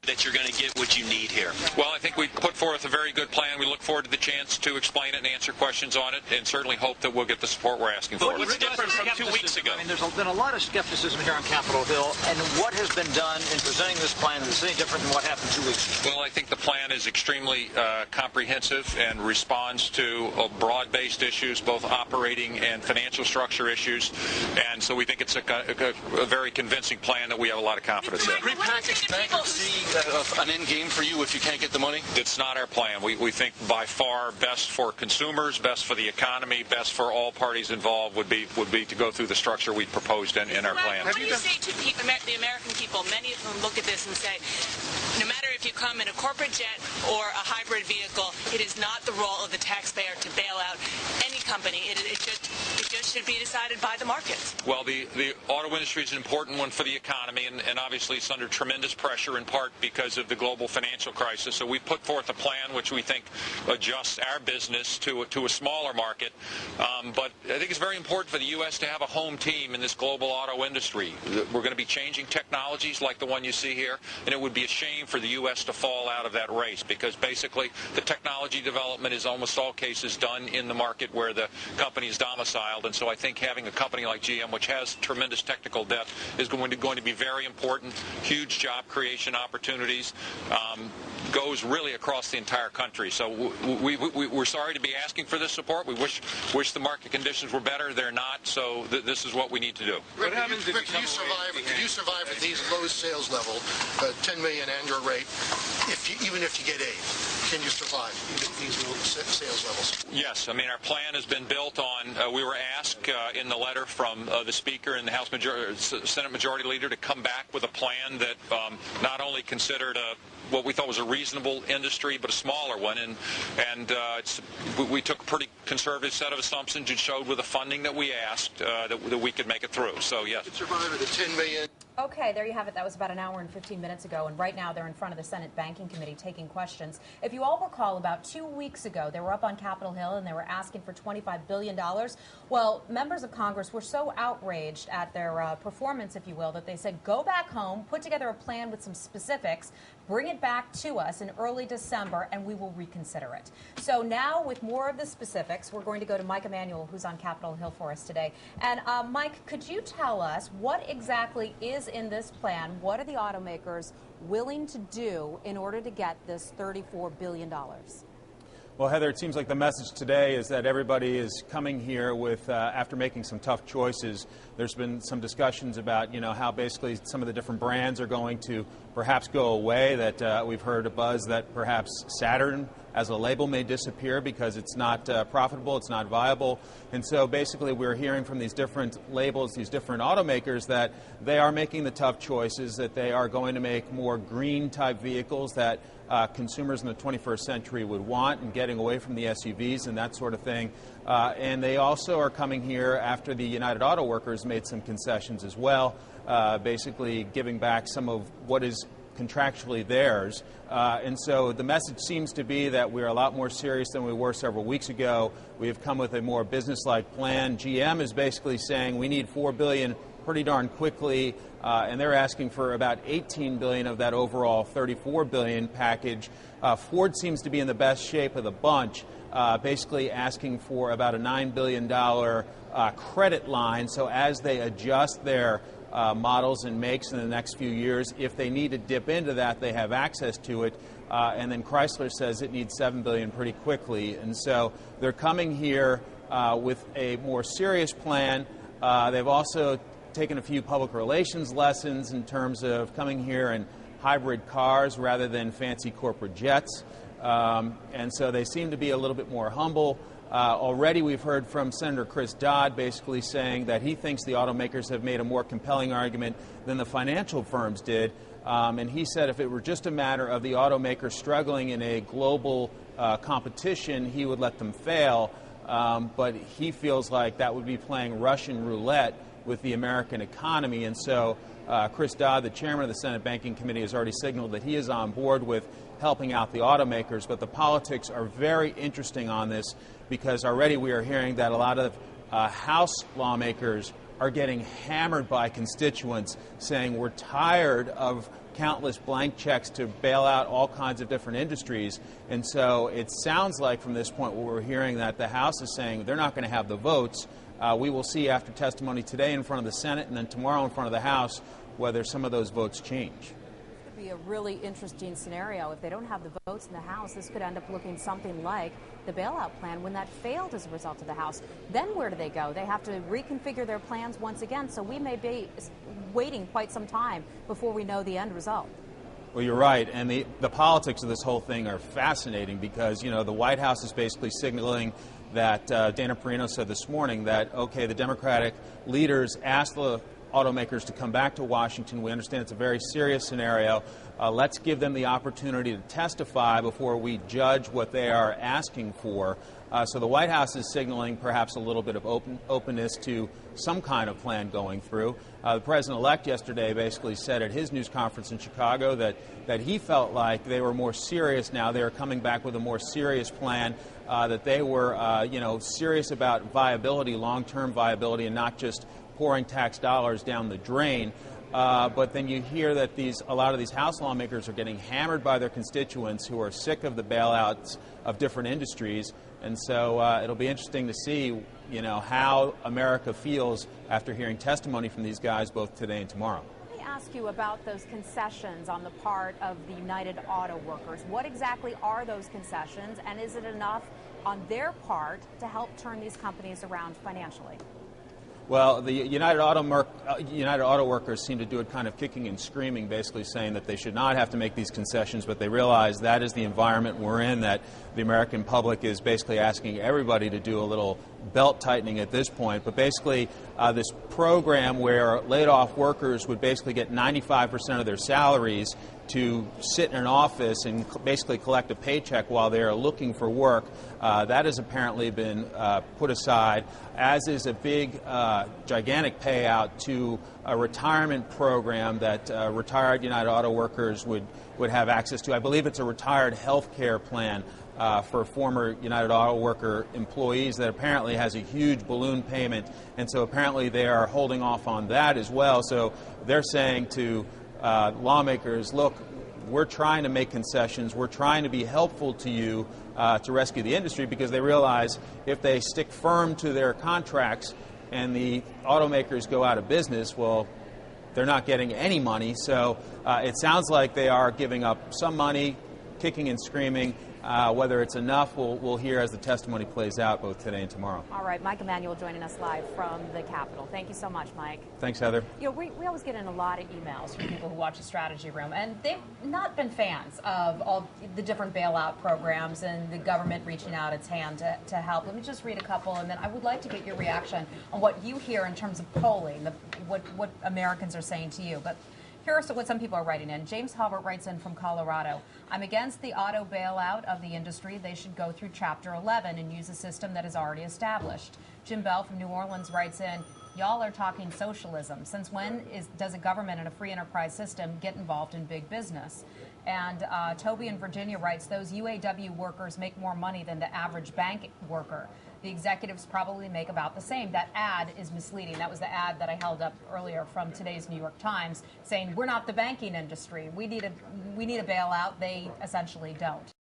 that you're going to get what you need here? Well, I think we put forth a very good plan. We look forward to the chance to explain it and answer questions on it, and certainly hope that we'll get the support we're asking for. What's different from 2 weeks ago? I mean, there's been a lot of skepticism here on Capitol Hill, and what has been done in presenting this plan is any different than what happened 2 weeks ago? Well, I think the plan is extremely comprehensive and responds to broad-based issues, both operating and financial structure issues, and so we think it's a very convincing plan that we have a lot of confidence in. Repackaged bankruptcy an end game for you if you can't get the money? It's not our plan. We think by far best for consumers, best for the economy, best for all parties involved would be to go through the structure we proposed in our plan. What do you say to the American people? Many of them look at this and say, no matter if you come in a corporate jet or a hybrid vehicle, it is not the role of the taxpayer to bail out any company. It just should be decided by the markets. Well, the auto industry is an important one for the economy, and obviously it's under tremendous pressure in part because of the global financial crisis. So we've put forth a plan which we think adjusts our business to a smaller market. But I think it's very important for the U.S. to have a home team in this global auto industry. We're going to be changing technologies like the one you see here, and it would be a shame for the U.S. to fall out of that race because basically the technology development is almost all cases done in the market where the company is domiciled. And so I think having a company like GM, which has tremendous technical depth, is going to be very important. Huge job creation opportunities. Goes really across the entire country. So we're sorry to be asking for this support. We wish the market conditions were better. They're not. So this is what we need to do. Rick, can you survive at these low sales level, 10 million annual rate, even if you get aid? Can you survive these low sales levels? Yes. I mean, our plan has been built on, we were asked in the letter from the Speaker and the Senate Majority Leader to come back with a plan that not only considered what we thought was a reasonable industry, but a smaller one, and we took a pretty conservative set of assumptions and showed with the funding that we asked that we could make it through. So yes. Survive at the 10 million. Okay, there you have it. That was about an hour and 15 minutes ago, and right now they're in front of the Senate Banking Committee taking questions. If you all recall, about 2 weeks ago, they were up on Capitol Hill and they were asking for $25 billion. Well, members of Congress were so outraged at their performance, if you will, that they said, go back home, put together a plan with some specifics, bring it back to us in early December, and we will reconsider it. So now, with more of the specifics, we're going to go to Mike Emanuel, who's on Capitol Hill for us today. And Mike, could you tell us what exactly is in this plan? What are the automakers willing to do in order to get this $34 billion? Well, Heather, it seems like the message today is that everybody is coming here with, after making some tough choices. There's been some discussions about, how basically some of the different brands are going to perhaps go away, that we've heard a buzz that perhaps Saturn as a label may disappear because it's not profitable, it's not viable. And so basically we're hearing from these different labels, these different automakers, that they are making the tough choices, that they are going to make more green type vehicles that consumers in the 21st century would want, and getting away from the SUVs and that sort of thing. And they also are coming here after the United Auto Workers made some concessions as well, basically giving back some of what is contractually theirs. And so the message seems to be that we're a lot more serious than we were several weeks ago. We have come with a more business-like plan. GM is basically saying we need $4 billion pretty darn quickly, and they're asking for about $18 billion of that overall $34 billion package. Ford seems to be in the best shape of the bunch, basically asking for about a $9 billion credit line. So as they adjust their models and makes in the next few years, if they need to dip into that, they have access to it. And then Chrysler says it needs $7 billion pretty quickly. And so they're coming here with a more serious plan. They've also taken a few public relations lessons in terms of coming here in hybrid cars rather than fancy corporate jets. And so they seem to be a little bit more humble. Already we've heard from Senator Chris Dodd basically saying that he thinks the automakers have made a more compelling argument than the financial firms did. And he said if it were just a matter of the automakers struggling in a global competition, he would let them fail. But he feels like that would be playing Russian roulette with the American economy. And so Chris Dodd, the chairman of the Senate Banking Committee, has already signaled that he is on board with helping out the automakers. But the politics are very interesting on this, because already we are hearing that a lot of House lawmakers are getting hammered by constituents saying we're tired of countless blank checks to bail out all kinds of different industries. And so it sounds like from this point what we're hearing that the House is saying they're not going to have the votes. We will see after testimony today in front of the Senate and then tomorrow in front of the House whether some of those votes change. Be a really interesting scenario. If they don't have the votes in the House, this could end up looking something like the bailout plan when that failed as a result of the House. Then where do they go? They have to reconfigure their plans once again, so we may be waiting quite some time before we know the end result. Well, you're right, and the politics of this whole thing are fascinating because, you know, the White House is basically signaling that Dana Perino said this morning that, okay, the Democratic leaders asked the automakers to come back to Washington. We understand it's a very serious scenario. Let's give them the opportunity to testify before we judge what they are asking for. So the White House is signaling perhaps a little bit of openness to some kind of plan going through. The president-elect yesterday basically said at his news conference in Chicago that he felt like they were more serious now. They were coming back with a more serious plan, that they were, serious about viability, long-term viability, and not just pouring tax dollars down the drain. But then you hear that a lot of these House lawmakers are getting hammered by their constituents who are sick of the bailouts of different industries. And so it'll be interesting to see, how America feels after hearing testimony from these guys both today and tomorrow. Let me ask you about those concessions on the part of the United Auto Workers. What exactly are those concessions, and is it enough on their part to help turn these companies around financially? Well, the United Auto Workers seem to do it kind of kicking and screaming, basically saying that they should not have to make these concessions, but they realize that is the environment we're in, that the American public is basically asking everybody to do a little belt tightening at this point. But basically, this program where laid-off workers would basically get 95% of their salaries to sit in an office and basically collect a paycheck while they are looking for work, that has apparently been put aside, as is a big, gigantic payout to a retirement program that retired United Auto Workers would have access to. I believe it's a retired health care plan for former United Auto Worker employees that apparently has a huge balloon payment, and so apparently they are holding off on that as well. So they're saying to lawmakers, look, we're trying to make concessions, we're trying to be helpful to you to rescue the industry, because they realize if they stick firm to their contracts and the automakers go out of business, well, they're not getting any money. So it sounds like they are giving up some money, kicking and screaming. Whether it's enough, we'll hear as the testimony plays out both today and tomorrow. All right, Mike Emanuel joining us live from the Capitol. Thank you so much, Mike. Thanks, Heather. We always get in a lot of emails from people who watch the Strategy Room, and they've not been fans of all the different bailout programs and the government reaching out its hand to help. Let me just read a couple, and then I would like to get your reaction on what you hear in terms of polling, what Americans are saying to you. But here are what some people are writing in. James Halbert writes in from Colorado. I'm against the auto bailout of the industry. They should go through Chapter 11 and use a system that is already established. Jim Bell from New Orleans writes in, y'all are talking socialism. Since when does a government and a free enterprise system get involved in big business? And Toby in Virginia writes, those UAW workers make more money than the average bank worker. The executives probably make about the same. That ad is misleading. That was the ad that I held up earlier from today's New York Times saying we're not the banking industry. We need a bailout. They essentially don't.